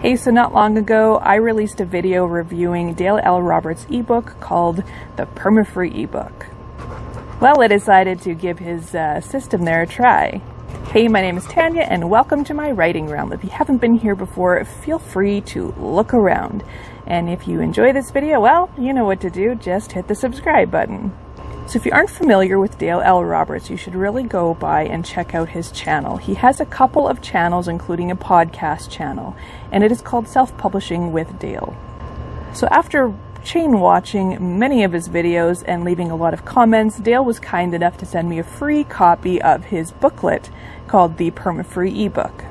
Hey, so not long ago, I released a video reviewing Dale L. Roberts' ebook called the Permafree ebook. Well, I decided to give his system there a try. Hey, my name is Tanya, and welcome to my writing realm. If you haven't been here before, feel free to look around. And if you enjoy this video, well, you know what to do. Just hit the subscribe button. So if you aren't familiar with Dale L. Roberts, you should really go by and check out his channel. He has a couple of channels, including a podcast channel, and it is called Self-Publishing with Dale. So after chain watching many of his videos and leaving a lot of comments, Dale was kind enough to send me a free copy of his booklet called the Permafree ebook.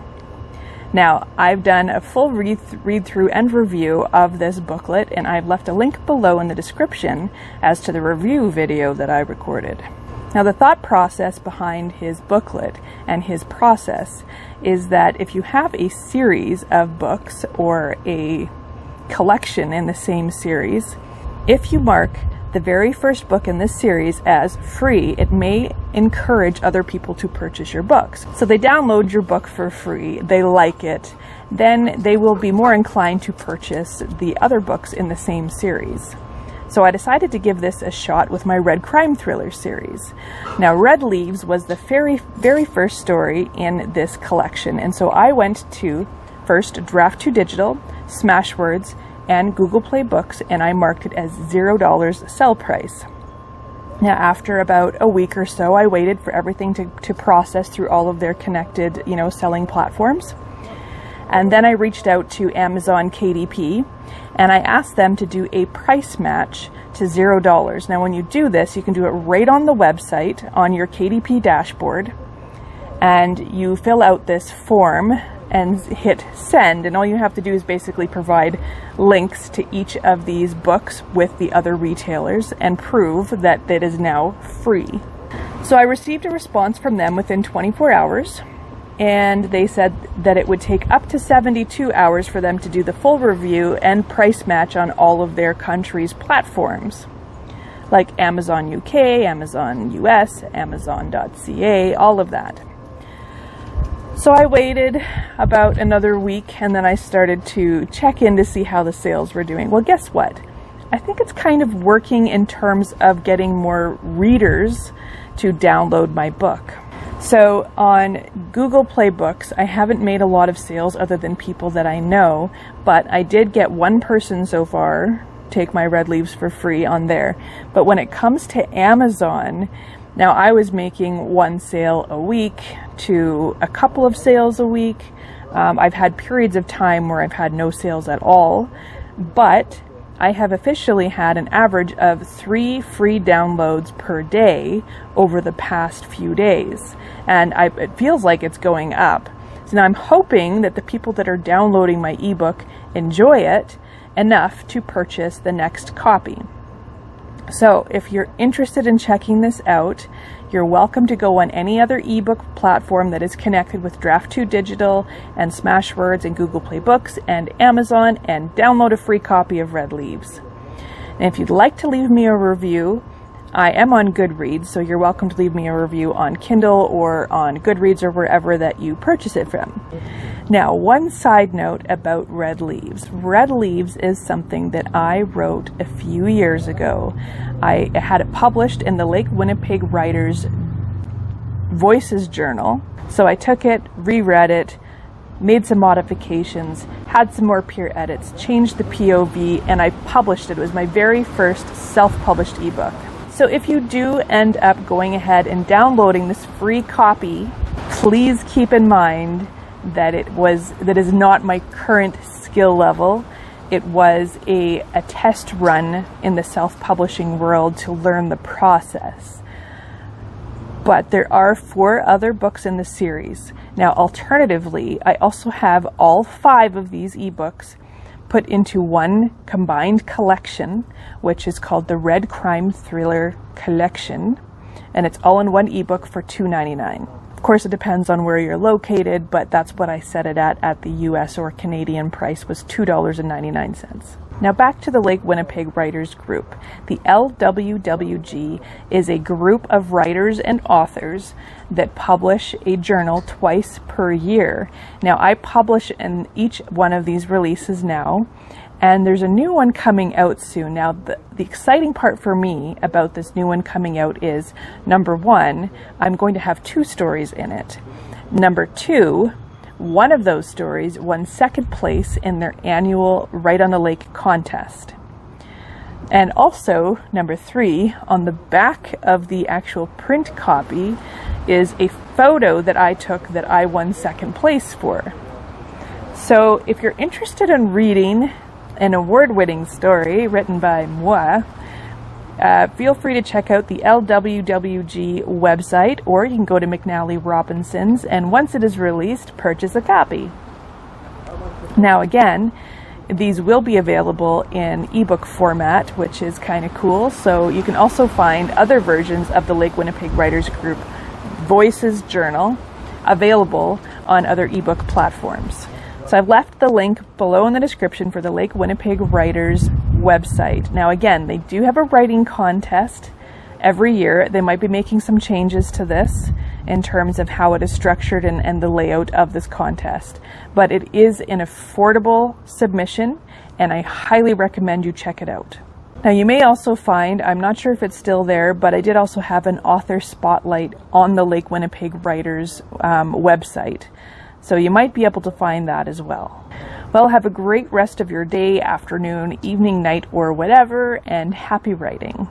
Now, I've done a full read-through and review of this booklet, and I've left a link below in the description as to the review video that I recorded. Now, the thought process behind his booklet and his process is that if you have a series of books or a collection in the same series, if you mark the very first book in this series as free, it may encourage other people to purchase your books. So they download your book for free, they like it, then they will be more inclined to purchase the other books in the same series. So I decided to give this a shot with my Red Crime Thriller series. Now, Red Leaves was the very first story in this collection, and so I went to first Draft2 Digital, Smashwords, and Google Play Books, and I marked it as $0 sell price. Now, after about a week or so, I waited for everything to process through all of their connected, selling platforms. And then I reached out to Amazon KDP, and I asked them to do a price match to $0. Now, when you do this, you can do it right on the website on your KDP dashboard, and you fill out this form and hit send, and all you have to do is basically provide links to each of these books with the other retailers and prove that it is now free. So I received a response from them within 24 hours, and they said that it would take up to 72 hours for them to do the full review and price match on all of their country's platforms, like Amazon UK, Amazon US, Amazon.ca, all of that. So I waited about another week, and then I started to check in to see how the sales were doing. Well, guess what? I think it's kind of working in terms of getting more readers to download my book. So on Google Play Books, I haven't made a lot of sales other than people that I know, but I did get one person so far take my Red Leaves for free on there. But when it comes to Amazon, now, I was making one sale a week to a couple of sales a week. I've had periods of time where I've had no sales at all, but I have officially had an average of 3 free downloads per day over the past few days, and it feels like it's going up. So now I'm hoping that the people that are downloading my ebook enjoy it enough to purchase the next copy. So if you're interested in checking this out, you're welcome to go on any other ebook platform that is connected with Draft2 Digital and Smashwords and Google Play Books and Amazon and download a free copy of Red Leaves. And if you'd like to leave me a review, I am on Goodreads, so you're welcome to leave me a review on Kindle or on Goodreads or wherever that you purchase it from. Now, one side note about Red Leaves. Red Leaves is something that I wrote a few years ago. I had it published in the Lake Winnipeg Writers Voices Journal. So I took it, reread it, made some modifications, had some more peer edits, changed the POV, and I published it. It was my very first self-published ebook. So if you do end up going ahead and downloading this free copy, please keep in mind that that is not my current skill level. It was a test run in the self-publishing world to learn the process. But there are 4 other books in the series. Now, alternatively, I also have all 5 of these ebooks put into one combined collection, which is called the Red Crime Thriller Collection, and it's all in one ebook for $2.99. Of course, it depends on where you're located, but that's what I set it at the US or Canadian price was $2.99. Now back to the Lake Winnipeg Writers Group. The LWWG is a group of writers and authors that publish a journal twice per year. Now I publish in each one of these releases now, and there's a new one coming out soon. Now the exciting part for me about this new one coming out is, number one, I'm going to have 2 stories in it. Number 2, one of those stories won 2nd place in their annual Write on the Lake contest. And also, number 3, on the back of the actual print copy is a photo that I took that I won 2nd place for. So if you're interested in reading an award-winning story written by moi, feel free to check out the LWWG website, or you can go to McNally Robinson's, and once it is released, purchase a copy. Now again, these will be available in ebook format, which is kind of cool, so you can also find other versions of the Lake Winnipeg Writers Group Voices Journal available on other ebook platforms. So I've left the link below in the description for the Lake Winnipeg Writers website. Now again, they do have a writing contest every year. They might be making some changes to this in terms of how it is structured and the layout of this contest. But it is an affordable submission, and I highly recommend you check it out. Now you may also find, I'm not sure if it's still there, but I did also have an author spotlight on the Lake Winnipeg Writers website. So you might be able to find that as well. Well, have a great rest of your day, afternoon, evening, night, or whatever, and happy writing.